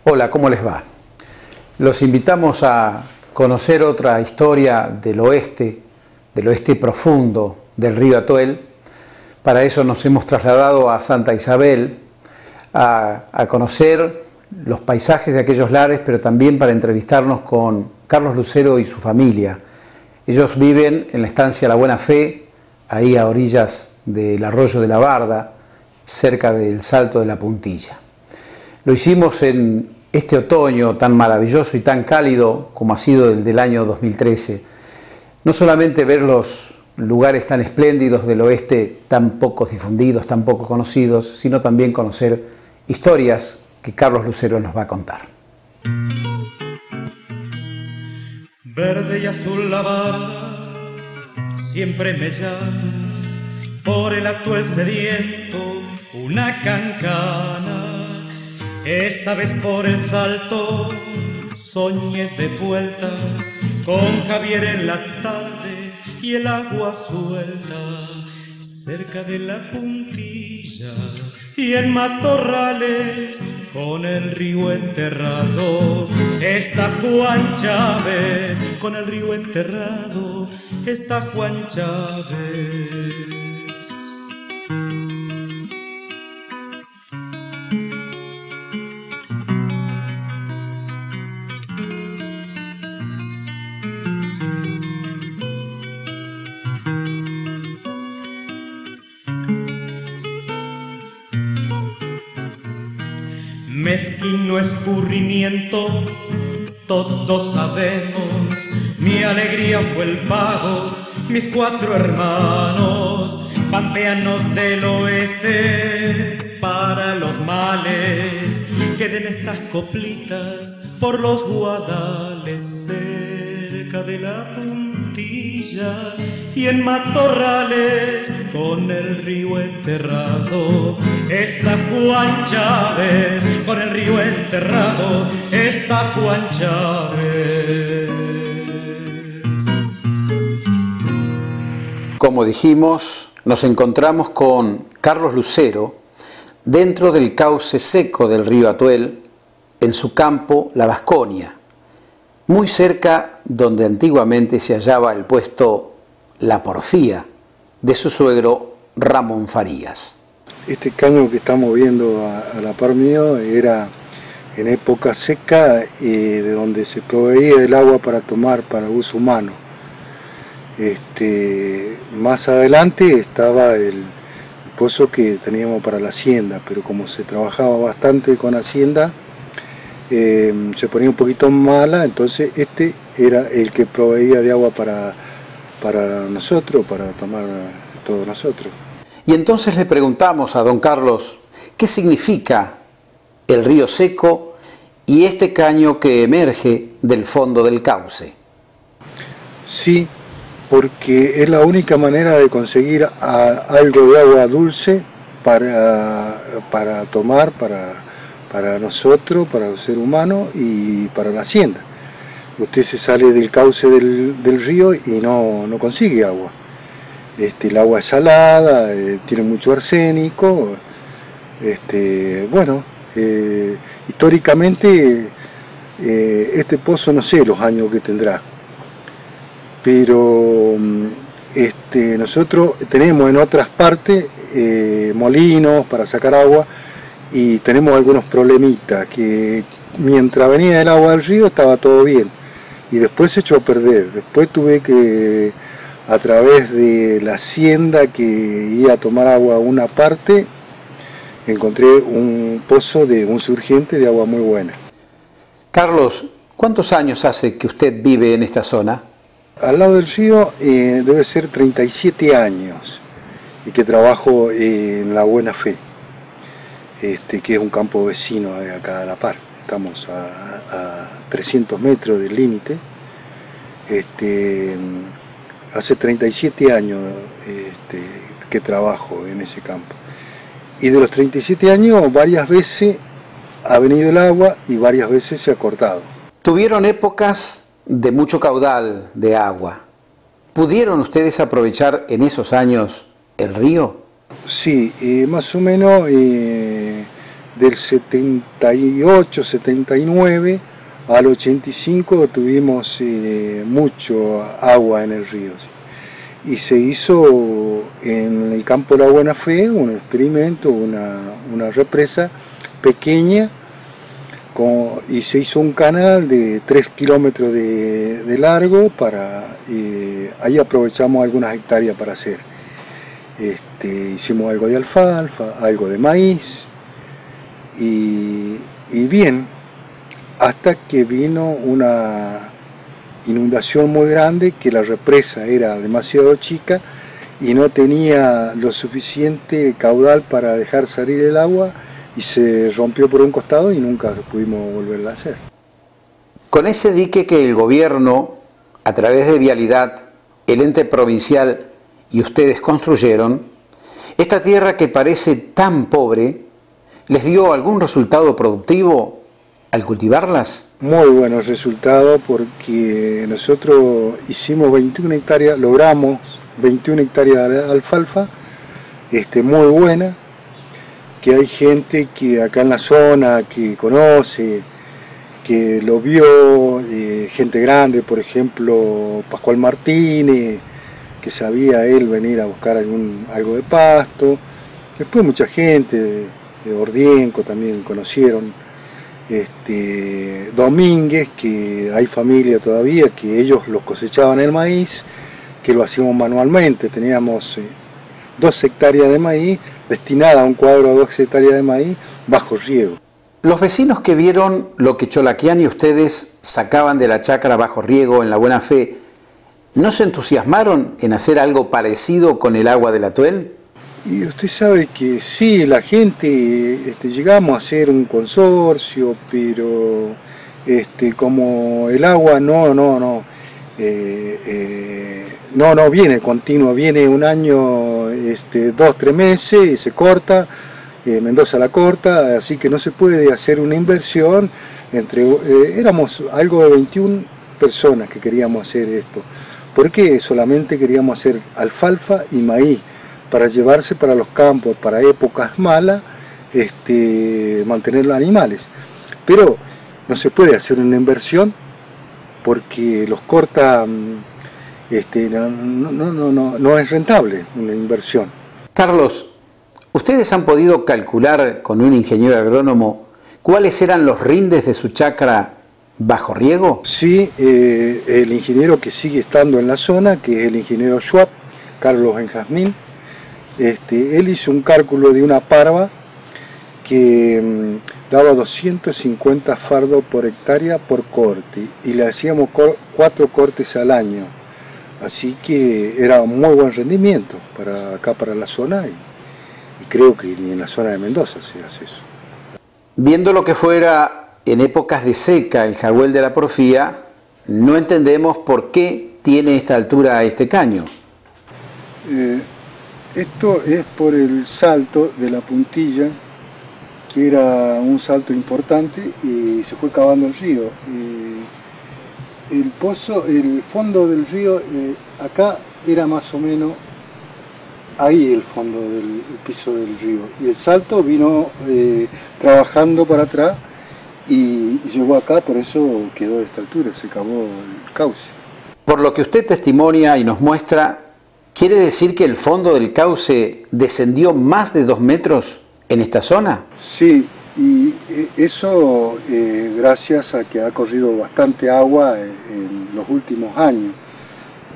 Hola, ¿cómo les va? Los invitamos a conocer otra historia del oeste profundo del río Atuel. Para eso nos hemos trasladado a Santa Isabel a conocer los paisajes de aquellos lares, pero también para entrevistarnos con Carlos Lucero y su familia. Ellos viven en la estancia La Buena Fe, ahí a orillas del arroyo de la Barda, cerca del Salto de la Puntilla. Lo hicimos en este otoño tan maravilloso y tan cálido como ha sido el del año 2013. No solamente ver los lugares tan espléndidos del oeste, tan poco difundidos, tan poco conocidos, sino también conocer historias que Carlos Lucero nos va a contar. Verde y azul la barda siempre me llama, por el Atuel sediento una cancana. Esta vez por el Salto soñé de vuelta, con Javier en la tarde y el agua suelta, cerca de la Puntilla y en matorrales, con el río enterrado está Juan Chávez, con el río enterrado está Juan Chávez. Mezquino escurrimiento, todos sabemos, mi alegría fue el pago, mis 4 hermanos, pampeanos del oeste, para los males, que den estas coplitas por los guadales, cerca de la Puntilla y en matorrales, con el río enterrado está Juan Chávez, con el río enterrado está Juan Chávez. Como dijimos, nos encontramos con Carlos Lucero dentro del cauce seco del río Atuel, en su campo La Vasconia, muy cerca donde antiguamente se hallaba el puesto La Porfía de su suegro Ramón Farías. Este caño que estamos viendo a la par mío era en época seca, de donde se proveía el agua para tomar para uso humano. Más adelante estaba el pozo que teníamos para la hacienda, pero como se trabajaba bastante con hacienda, se ponía un poquito mala, entonces este era el que proveía de agua para nosotros, para tomar todos nosotros. Y entonces le preguntamos a don Carlos qué significa el río seco y este caño que emerge del fondo del cauce. Sí, porque es la única manera de conseguir algo de agua dulce para tomar, para nosotros, para el ser humano y para la hacienda. Usted se sale del cauce del río y no consigue agua. El agua es salada, tiene mucho arsénico. Históricamente este pozo no sé los años que tendrá, pero nosotros tenemos en otras partes molinos para sacar agua y tenemos algunos problemitas, que mientras venía el agua del río estaba todo bien y después se echó a perder. Después tuve que, a través de la hacienda que iba a tomar agua a una parte, encontré un pozo de un surgente de agua muy buena. Carlos, ¿cuántos años hace que usted vive en esta zona? Al lado del río debe ser 37 años y que trabajo en La Buena Fe, que es un campo vecino de acá a la par. Estamos a 300 metros del límite. Hace 37 años que trabajo en ese campo. Y de los 37 años, varias veces ha venido el agua y varias veces se ha cortado. Tuvieron épocas de mucho caudal de agua. ¿Pudieron ustedes aprovechar en esos años el río? Sí, más o menos del 78, 79 al 85 tuvimos mucho agua en el río. Y se hizo en el campo de la Buena Fe un experimento, una represa pequeña, y se hizo un canal de 3 kilómetros de largo. Ahí aprovechamos algunas hectáreas para hacer. Hicimos algo de alfalfa, algo de maíz, y bien, hasta que vino una inundación muy grande, que la represa era demasiado chica y no tenía lo suficiente caudal para dejar salir el agua, y se rompió por un costado y nunca pudimos volverla a hacer. Con ese dique que el gobierno, a través de Vialidad, el ente provincial y ustedes construyeron, esta tierra que parece tan pobre, ¿les dio algún resultado productivo al cultivarlas? Muy buenos resultados, porque nosotros hicimos 21 hectáreas, logramos 21 hectáreas de alfalfa, muy buena, que hay gente que acá en la zona que conoce, que lo vio, gente grande, por ejemplo Pascual Martínez, que sabía él venir a buscar algo de pasto. Después mucha gente de Ordienco también conocieron, Domínguez, que hay familia todavía que ellos los cosechaban el maíz, que lo hacíamos manualmente. Teníamos 2 hectáreas de maíz destinada a un cuadro a 2 hectáreas de maíz bajo riego. Los vecinos que vieron lo que Cholaquián y ustedes sacaban de la chacra bajo riego en la Buena Fe, ¿no se entusiasmaron en hacer algo parecido con el agua del Atuel? Y usted sabe que sí, la gente, llegamos a hacer un consorcio, pero como el agua no viene continuo, viene un año, 2, 3 meses y se corta, Mendoza la corta, así que no se puede hacer una inversión. Éramos algo de 21 personas que queríamos hacer esto. ¿Por qué? Solamente queríamos hacer alfalfa y maíz, para llevarse para los campos, para épocas malas, mantener los animales. Pero no se puede hacer una inversión porque los corta, no es rentable una inversión. Carlos, ¿ustedes han podido calcular con un ingeniero agrónomo cuáles eran los rindes de su chacra bajo riego? Sí, el ingeniero que sigue estando en la zona, que es el ingeniero Schwab, Carlos Benjamín, él hizo un cálculo de una parva que daba 250 fardos por hectárea por corte, y le hacíamos 4 cortes al año, así que era un muy buen rendimiento para acá, para la zona, y creo que ni en la zona de Mendoza se hace eso. Viendo lo que fuera en épocas de seca el jagüel de la porfía, no entendemos por qué tiene esta altura este caño. Esto es por el salto de la puntilla, que era un salto importante, y se fue cavando el río. El pozo, el fondo del río, acá era más o menos ahí el fondo del piso del río, y el salto vino trabajando para atrás y llegó acá, por eso quedó de esta altura, se cavó el cauce. Por lo que usted testimonia y nos muestra, ¿quiere decir que el fondo del cauce descendió más de 2 metros en esta zona? Sí, y eso gracias a que ha corrido bastante agua en los últimos años,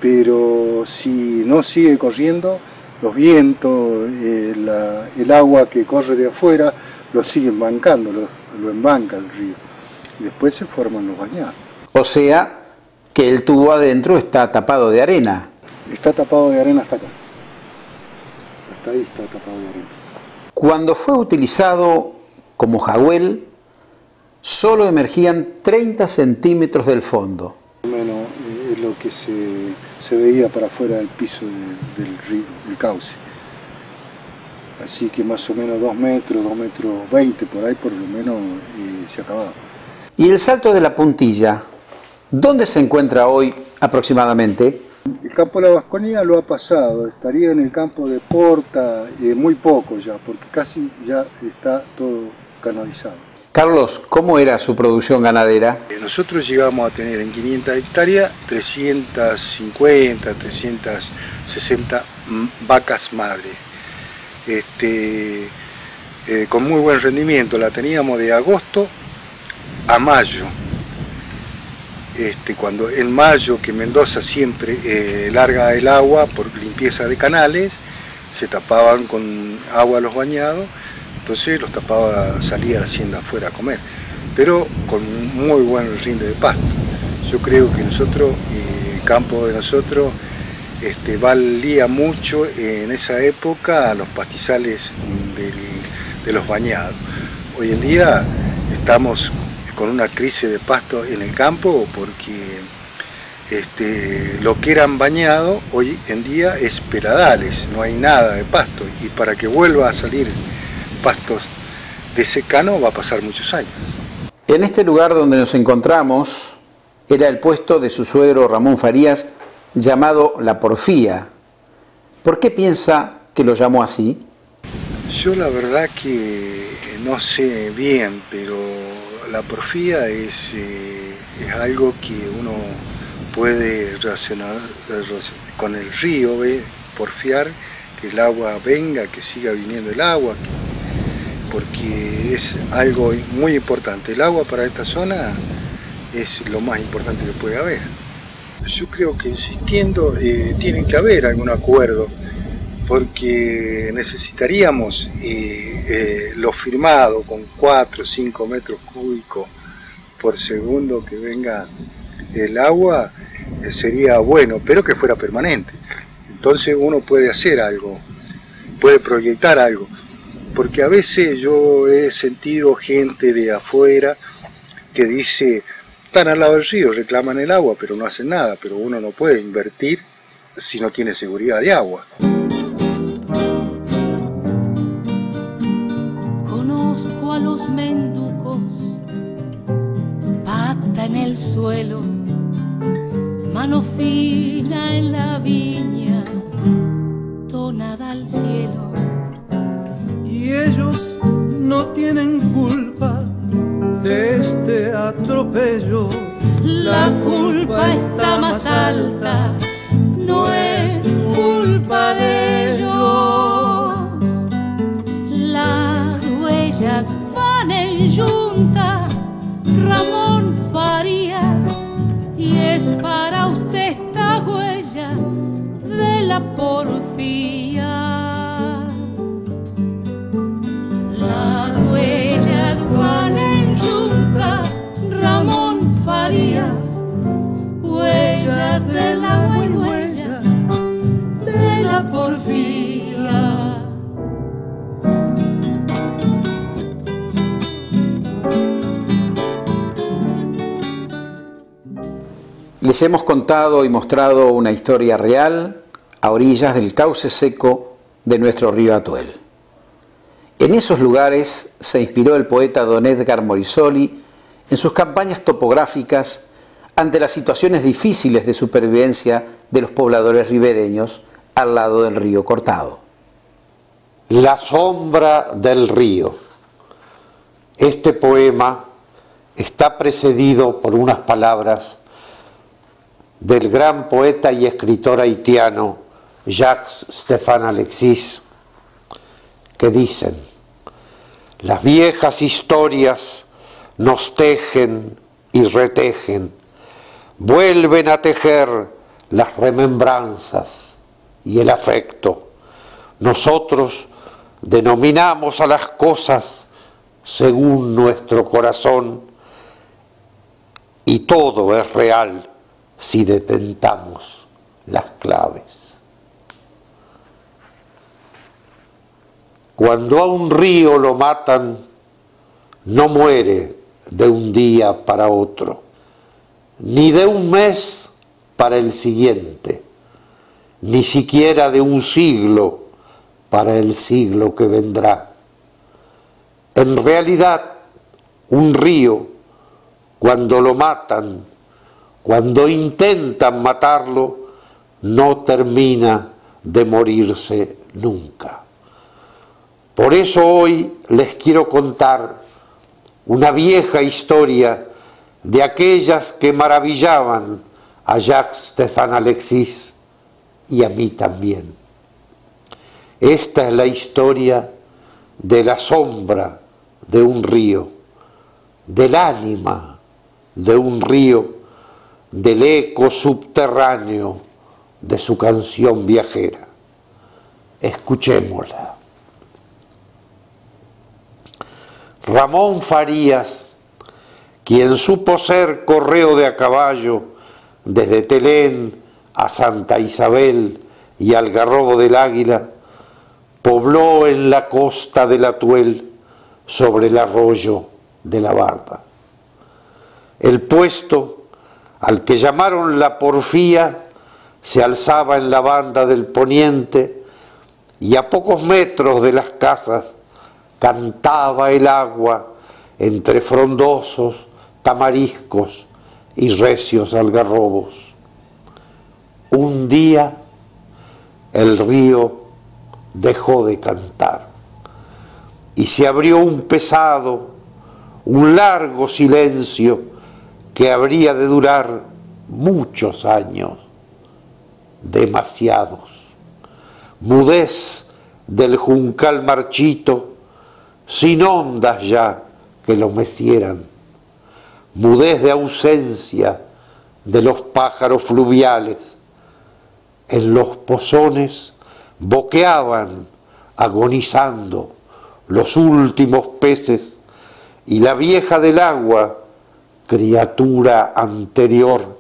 pero si no sigue corriendo, los vientos, el agua que corre de afuera lo siguen bancando, lo embanca el río, y después se forman los bañados. O sea que el tubo adentro está tapado de arena. Está tapado de arena hasta acá. Hasta ahí está tapado de arena. Cuando fue utilizado como jagüel, solo emergían 30 centímetros del fondo. Menos es lo que se veía para afuera del piso del río, del cauce. Así que más o menos 2 metros, 2 metros 20 por ahí, por lo menos se acababa. ¿Y el salto de la puntilla, dónde se encuentra hoy aproximadamente? El campo de la Vasconía lo ha pasado, estaría en el campo de Porta, muy poco ya, porque casi ya está todo canalizado. Carlos, ¿cómo era su producción ganadera? Nosotros llegamos a tener en 500 hectáreas 350, 360 vacas madre. Con muy buen rendimiento, la teníamos de agosto a mayo. Cuando en mayo, que Mendoza siempre larga el agua por limpieza de canales, se tapaban con agua los bañados, entonces los tapaba, salía a la hacienda afuera a comer, pero con muy buen rinde de pasto. Yo creo que nosotros, el campo de nosotros, valía mucho en esa época a los pastizales de los bañados. Hoy en día estamos con una crisis de pasto en el campo porque lo que eran bañados hoy en día es peladales, no hay nada de pasto, y para que vuelva a salir pastos de secano va a pasar muchos años. En este lugar donde nos encontramos era el puesto de su suegro Ramón Farías, llamado La Porfía. ¿Por qué piensa que lo llamó así? Yo la verdad que no sé bien, pero la porfía es algo que uno puede relacionar con el río, porfiar, que el agua venga, que siga viniendo el agua, porque es algo muy importante. El agua para esta zona es lo más importante que puede haber. Yo creo que insistiendo tiene que haber algún acuerdo, porque necesitaríamos lo firmado con 4 o 5 metros cúbicos por segundo que venga el agua, sería bueno, pero que fuera permanente. Entonces uno puede hacer algo, puede proyectar algo, porque a veces yo he sentido gente de afuera que dice, están al lado del río, reclaman el agua, pero no hacen nada, pero uno no puede invertir si no tiene seguridad de agua. Conozco a los menducos, pata en el suelo, mano fina en la viña, tonada al cielo. Y ellos no tienen culpa de este atropello. La culpa está más alta, no es culpa de ellos. Las huellas van en yunta, Ramón Farías, y es para usted esta huella de la porfía. Las huellas van en yunta, Ramón Farías, huellas del agua y huella de la porfía. Les hemos contado y mostrado una historia real a orillas del cauce seco de nuestro río Atuel. En esos lugares se inspiró el poeta don Edgar Morisoli en sus campañas topográficas ante las situaciones difíciles de supervivencia de los pobladores ribereños al lado del río cortado. La sombra del río. Este poema está precedido por unas palabras del gran poeta y escritor haitiano Jacques Stéphane Alexis, que dicen: las viejas historias nos tejen y retejen, vuelven a tejer las remembranzas y el afecto. Nosotros denominamos a las cosas según nuestro corazón, y todo es real si detentamos las claves. Cuando a un río lo matan, no muere de un día para otro, ni de un mes para el siguiente, ni siquiera de un siglo para el siglo que vendrá. En realidad, un río, cuando lo matan, cuando intentan matarlo, no termina de morirse nunca. Por eso hoy les quiero contar una vieja historia de aquellas que maravillaban a Jacques-Stéphane Alexis y a mí también. Esta es la historia de la sombra de un río, del ánima de un río, del eco subterráneo de su canción viajera. Escuchémosla. Ramón Farías, quien supo ser correo de a caballo desde Telén a Santa Isabel y Algarrobo del Águila, pobló en la costa del Atuel sobre el arroyo de la Barda. El puesto, al que llamaron La Porfía, se alzaba en la banda del poniente y a pocos metros de las casas cantaba el agua entre frondosos tamariscos y recios algarrobos. Un día el río dejó de cantar y se abrió un pesado, un largo silencio que habría de durar muchos años, demasiados. Mudez del juncal marchito, sin ondas ya que lo mecieran, mudez de ausencia de los pájaros fluviales. En los pozones boqueaban agonizando los últimos peces y la vieja del agua, criatura anterior,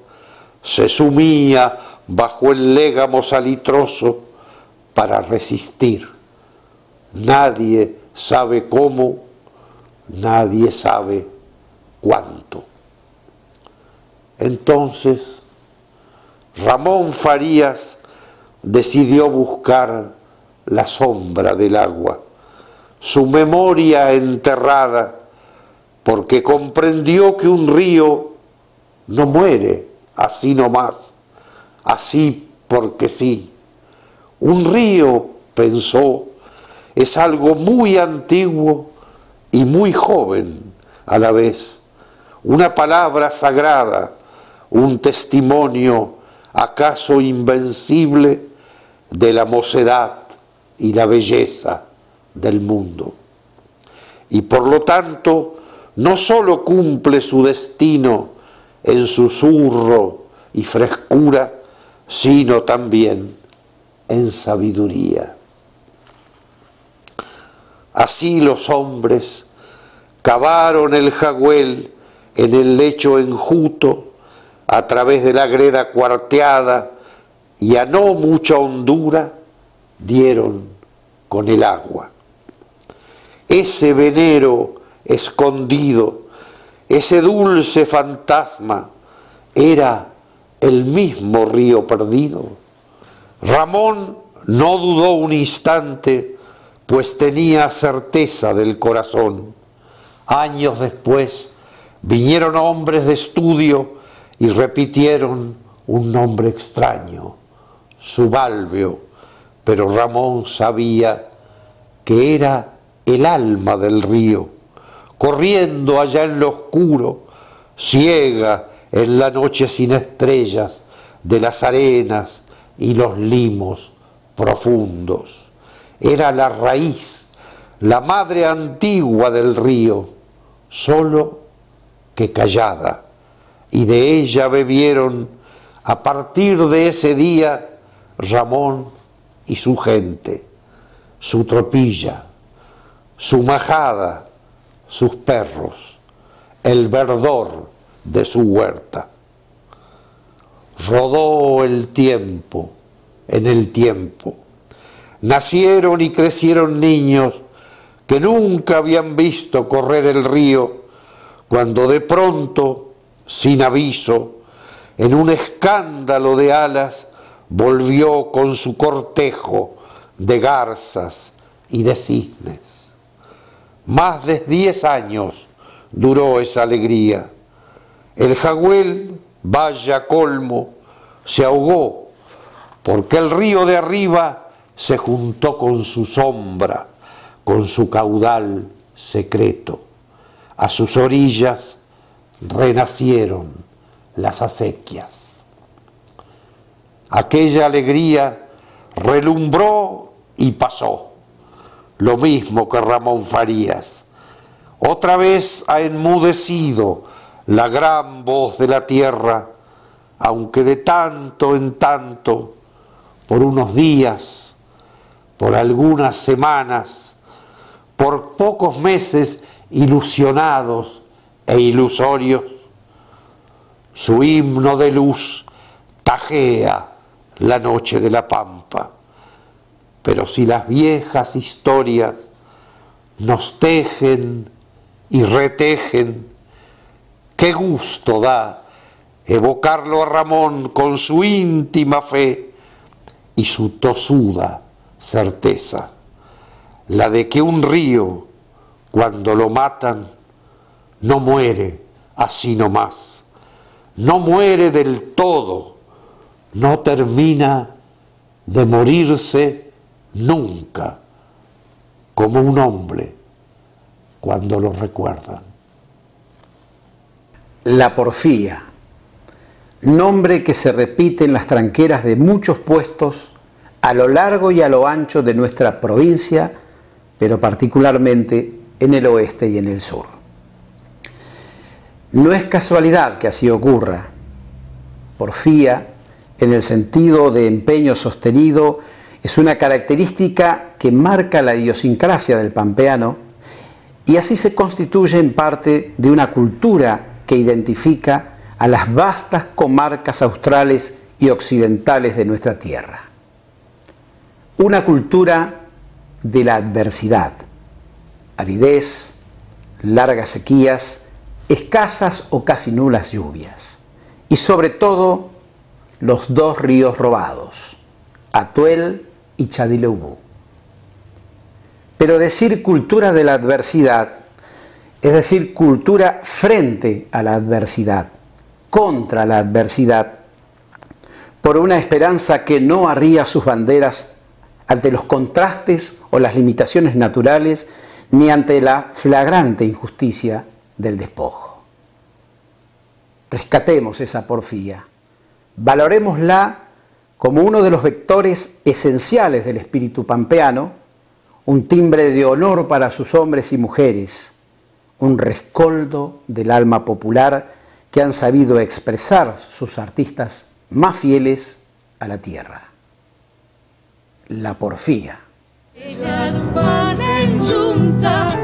se sumía bajo el légamo salitroso para resistir. Nadie sabe cómo, nadie sabe cuánto. Entonces, Ramón Farías decidió buscar la sombra del agua, su memoria enterrada, porque comprendió que un río no muere así nomás, así porque sí. Un río, pensó, es algo muy antiguo y muy joven a la vez, una palabra sagrada, un testimonio acaso invencible de la mocedad y la belleza del mundo. Y por lo tanto, no solo cumple su destino en susurro y frescura, sino también en sabiduría. Así los hombres cavaron el jagüel en el lecho enjuto, a través de la greda cuarteada, y a no mucha hondura dieron con el agua. Ese venero escondido, ese dulce fantasma, era el mismo río perdido. Ramón no dudó un instante, pues tenía certeza del corazón. Años después vinieron hombres de estudio y repitieron un nombre extraño, Subalvio, pero Ramón sabía que era el alma del río, corriendo allá en lo oscuro, ciega en la noche sin estrellas de las arenas y los limos profundos. Era la raíz, la madre antigua del río, solo que callada, y de ella bebieron a partir de ese día Ramón y su gente, su tropilla, su majada, sus perros, el verdor de su huerta. Rodó el tiempo en el tiempo. Nacieron y crecieron niños que nunca habían visto correr el río, cuando de pronto, sin aviso, en un escándalo de alas, volvió con su cortejo de garzas y de cisnes. Más de 10 años duró esa alegría. El jagüel, vaya colmo, se ahogó, porque el río de arriba se juntó con su sombra, con su caudal secreto. a sus orillas renacieron las acequias. Aquella alegría relumbró y pasó, lo mismo que Ramón Farías. Otra vez ha enmudecido la gran voz de la tierra, aunque de tanto en tanto, por unos días, por algunas semanas, por pocos meses ilusionados e ilusorios, su himno de luz tajea la noche de la pampa. Pero si las viejas historias nos tejen y retejen, qué gusto da evocarlo a Ramón con su íntima fe y su tosuda certeza, la de que un río, cuando lo matan, no muere así nomás, no muere del todo, no termina de morirse nunca, como un hombre cuando lo recuerdan. La porfía, nombre que se repite en las tranqueras de muchos puestos a lo largo y a lo ancho de nuestra provincia, pero particularmente en el oeste y en el sur. No es casualidad que así ocurra. Porfía, en el sentido de empeño sostenido, es una característica que marca la idiosincrasia del pampeano y así se constituye en parte de una cultura que identifica a las vastas comarcas australes y occidentales de nuestra tierra. Una cultura de la adversidad, aridez, largas sequías, escasas o casi nulas lluvias y sobre todo los dos ríos robados, Atuel y Chadileubú. Pero decir cultura de la adversidad es decir cultura frente a la adversidad, contra la adversidad, por una esperanza que no arría sus banderas ante los contrastes o las limitaciones naturales, ni ante la flagrante injusticia del despojo. Rescatemos esa porfía, valorémosla como uno de los vectores esenciales del espíritu pampeano, un timbre de honor para sus hombres y mujeres, un rescoldo del alma popular que han sabido expresar sus artistas más fieles a la tierra. La porfía. Ellas van en yunta,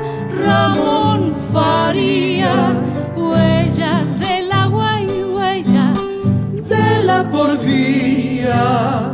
Ramón Farías, huellas del agua y huella de la porfía.